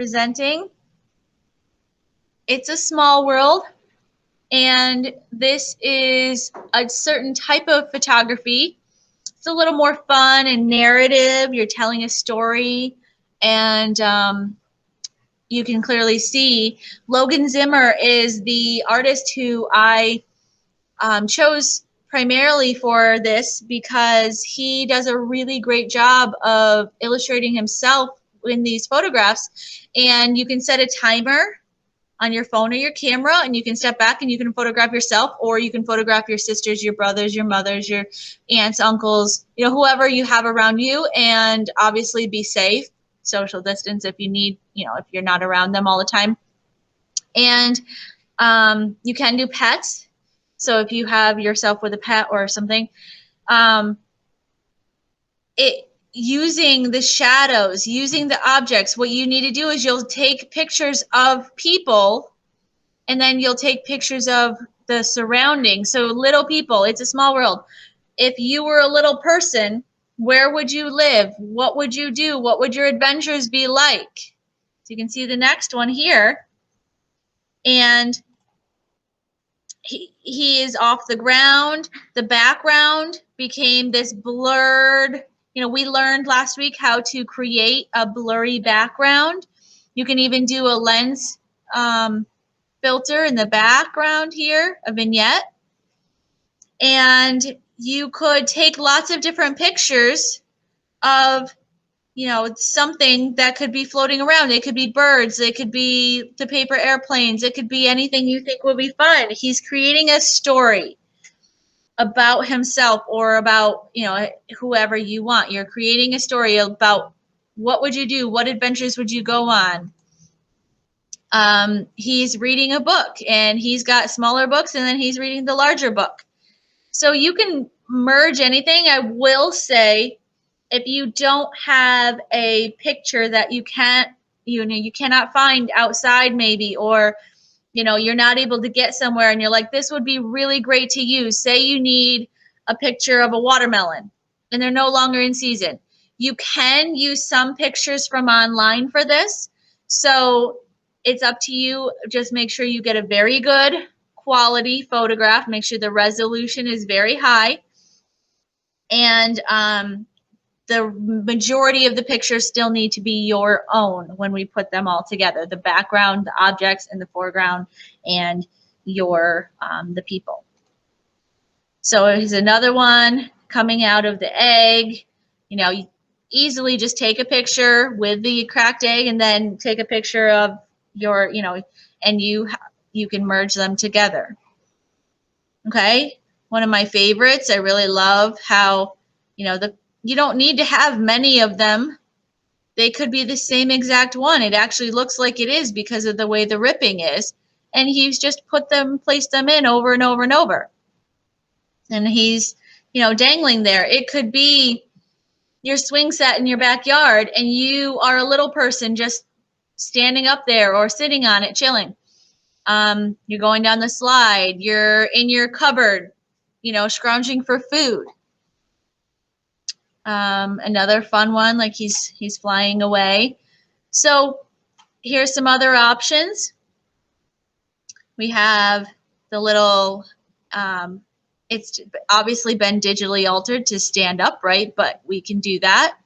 Presenting It's a Small World, and this is a certain type of photography. It's a little more fun and narrative. You're telling a story, and you can clearly see Logan Zimmer is the artist who I chose primarily for this because he does a really great job of illustrating himself in these photographs. And you can set a timer on your phone or your camera, and you can step back and you can photograph yourself, or you can photograph your sisters, your brothers, your mothers, your aunts, uncles, whoever you have around you, and obviously be safe, social distance if you need, if you're not around them all the time. And you can do pets. So if you have yourself with a pet or something, using the shadows, using the objects, what you need to do is you'll take pictures of people, and then you'll take pictures of the surroundings. So little people, it's a small world. If you were a little person, where would you live? What would you do? What would your adventures be like? So you can see the next one here. And he is off the ground. The background became this blurred. We learned last week how to create a blurry background. You can even do a lens filter in the background here, a vignette. And you could take lots of different pictures of, something that could be floating around. It could be birds. It could be the paper airplanes. It could be anything you think would be fun. He's creating a story about himself or about, whoever you want. You're creating a story about what would you do? What adventures would you go on? He's reading a book, and he's got smaller books, and then he's reading the larger book. So you can merge anything. I will say, if you don't have a picture that you cannot find outside maybe, or you're not able to get somewhere and you're like, this would be really great to use. Say you need a picture of a watermelon and they're no longer in season. You can use some pictures from online for this. So it's up to you. Just make sure you get a very good quality photograph. Make sure the resolution is very high. And the majority of the pictures still need to be your own when we put them all together. The background, the objects in the foreground, and your the people. So here's another one coming out of the egg. You easily just take a picture with the cracked egg and then take a picture of your, and you can merge them together. Okay, one of my favorites. I really love how, you don't need to have many of them. They could be the same exact one. It actually looks like it is because of the way the ripping is. And he's just placed them in over and over and over. And he's, dangling there. It could be your swing set in your backyard, and you are a little person just standing up there or sitting on it, chilling. You're going down the slide. You're in your cupboard, scrounging for food. Another fun one, like he's flying away. So here's some other options. We have the little, it's obviously been digitally altered to stand upright, but we can do that.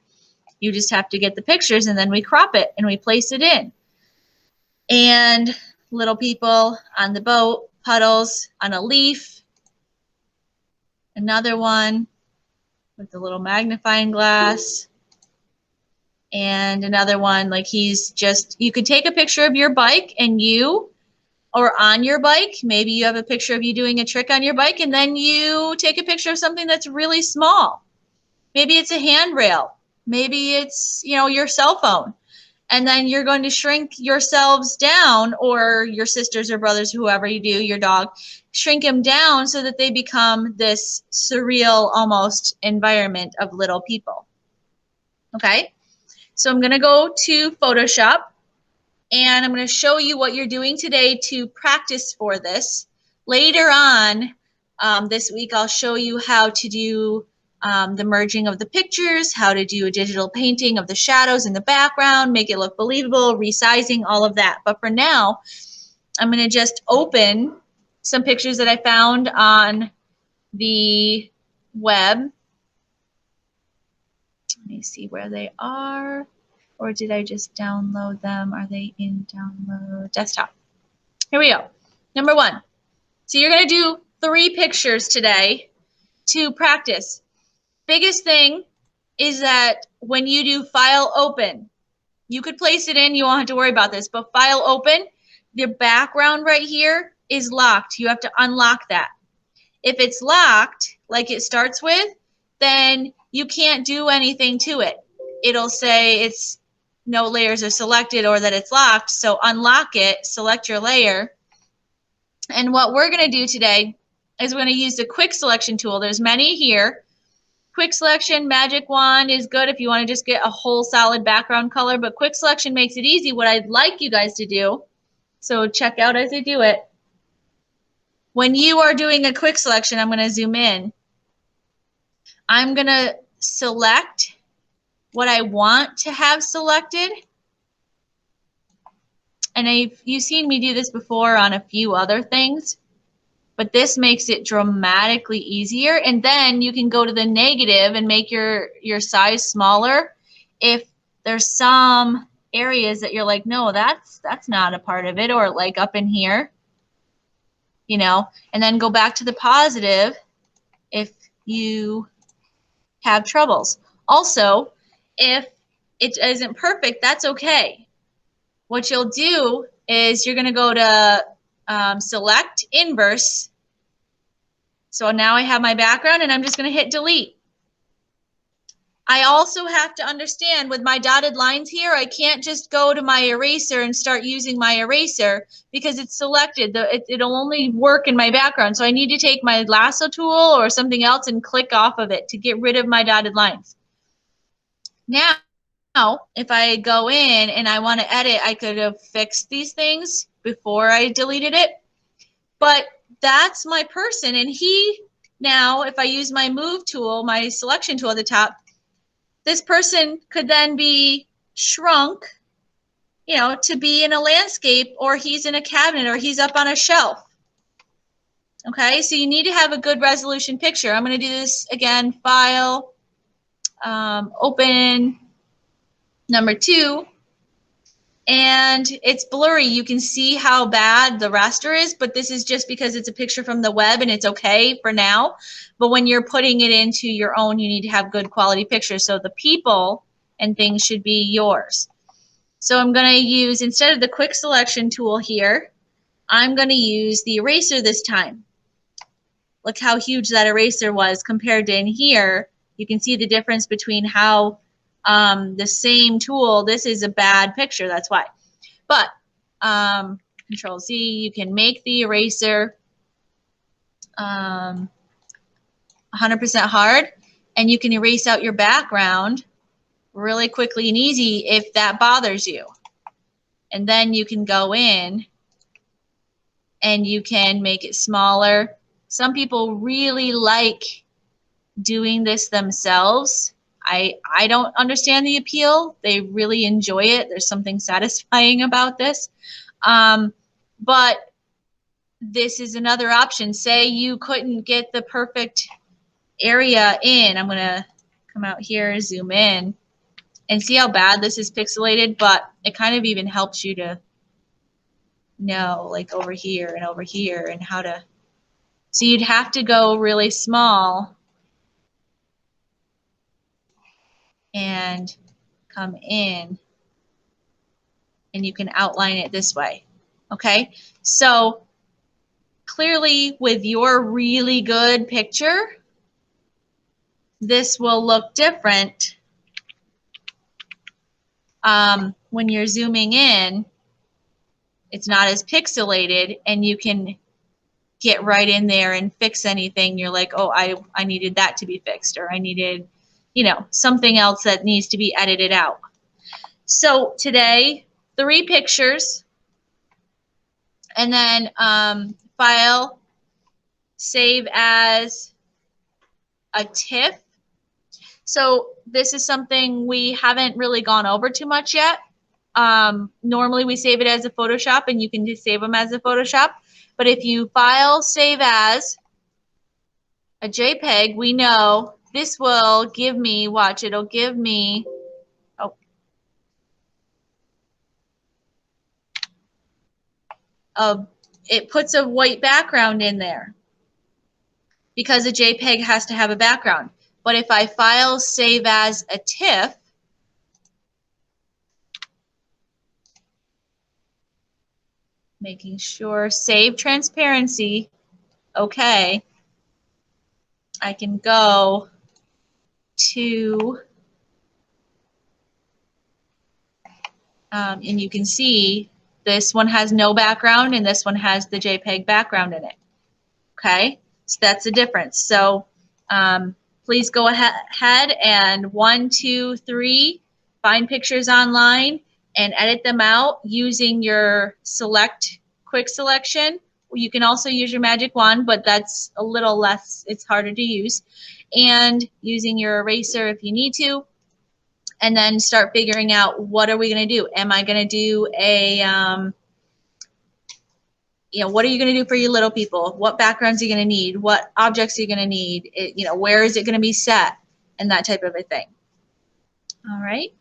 You just have to get the pictures, and then we crop it and we place it in. And little people on the boat, puddles on a leaf. Another one with the little magnifying glass. And another one, like you could take a picture of your bike and or on your bike. Maybe you have a picture of you doing a trick on your bike, and then you take a picture of something that's really small. Maybe it's a handrail. Maybe it's, your cell phone. And then you're going to shrink yourselves down, or your sisters or brothers, whoever you do, your dog, shrink them down so that they become this surreal almost environment of little people. Okay, so I'm going to go to Photoshop, and I'm going to show you what you're doing today to practice for this. Later on this week, I'll show you how to do the merging of the pictures, how to do a digital painting of the shadows in the background, make it look believable, resizing, all of that. But for now, I'm going to just open some pictures that I found on the web. Let me see where they are. Or did I just download them? Are they in download desktop? Here we go. Number 1. So you're going to do 3 pictures today to practice. Biggest thing is that when you do file open, you could place it in, you won't have to worry about this, but file open, the background right here is locked. You have to unlock that. If it's locked, like it starts with, then you can't do anything to it. It'll say it's no layers are selected or that it's locked. So unlock it, select your layer. And what we're going to do today is we're going to use the quick selection tool. There's many here. Quick selection, magic wand is good if you want to just get a whole solid background color, but quick selection makes it easy. What I'd like you guys to do, so check out as I do it. When you are doing a quick selection, I'm going to zoom in. I'm going to select what I want to have selected. And you've seen me do this before on a few other things, but this makes it dramatically easier. And then you can go to the negative and make your size smaller if there's some areas that you're like, no, that's not a part of it, or like up in here, you know, and then go back to the positive if you have troubles. Also, if it isn't perfect, that's okay. What you'll do is you're going to go to select inverse. So now I have my background and I'm just going to hit delete. I also have to understand with my dotted lines here, I can't just go to my eraser and start using my eraser because it's selected. It'll only work in my background. So I need to take my lasso tool or something else and click off of it to get rid of my dotted lines. Now, if I go in and I want to edit, I could have fixed these things before I deleted it. But that's my person, and now, if I use my move tool, my selection tool at the top, this person could then be shrunk, you know, to be in a landscape, or he's in a cabinet, or he's up on a shelf. Okay, so you need to have a good resolution picture. I'm going to do this again, file, open, number 2. And it's blurry. You can see how bad the raster is, but this is just because it's a picture from the web and it's okay for now. But when you're putting it into your own, you need to have good quality pictures. So the people and things should be yours. So I'm going to use, instead of the quick selection tool here, I'm going to use the eraser this time. Look how huge that eraser was compared to in here. You can see the difference between how the same tool, this is a bad picture, that's why. But Control Z, you can make the eraser 100% hard, and you can erase out your background really quickly and easy if that bothers you. And then you can go in and you can make it smaller. Some people really like doing this themselves. I don't understand the appeal. They really enjoy it. There's something satisfying about this. But this is another option. Say you couldn't get the perfect area in. I'm going to come out here, zoom in, and see how bad this is pixelated, but it kind of even helps you to know, like over here and how to. So you'd have to go really small and come in, and you can outline it this way. Okay, so clearly with your really good picture, this will look different when you're zooming in. It's not as pixelated, and you can get right in there and fix anything. You're like, oh, I needed that to be fixed, or I needed, you know, something else that needs to be edited out. So today, 3 pictures, and then file, save as a TIFF. So this is something we haven't really gone over too much yet. Normally we save it as a Photoshop, and you can just save them as a Photoshop. But if you file save as a JPEG, we know this will give me, watch, it'll give me, it puts a white background in there because a JPEG has to have a background. But if I file save as a TIFF, making sure save transparency, okay, I can go to, and you can see this one has no background and this one has the JPEG background in it. Okay, so that's the difference. So please go ahead and 1, 2, 3, find pictures online and edit them out using your select quick selection. You can also use your magic wand, but that's a little less, it's harder to use. And using your eraser if you need to. And then start figuring out, what are we going to do? Am I going to do a, what are you going to do for your little people? What backgrounds are you going to need? What objects are you going to need? Where is it going to be set? And that type of a thing. All right.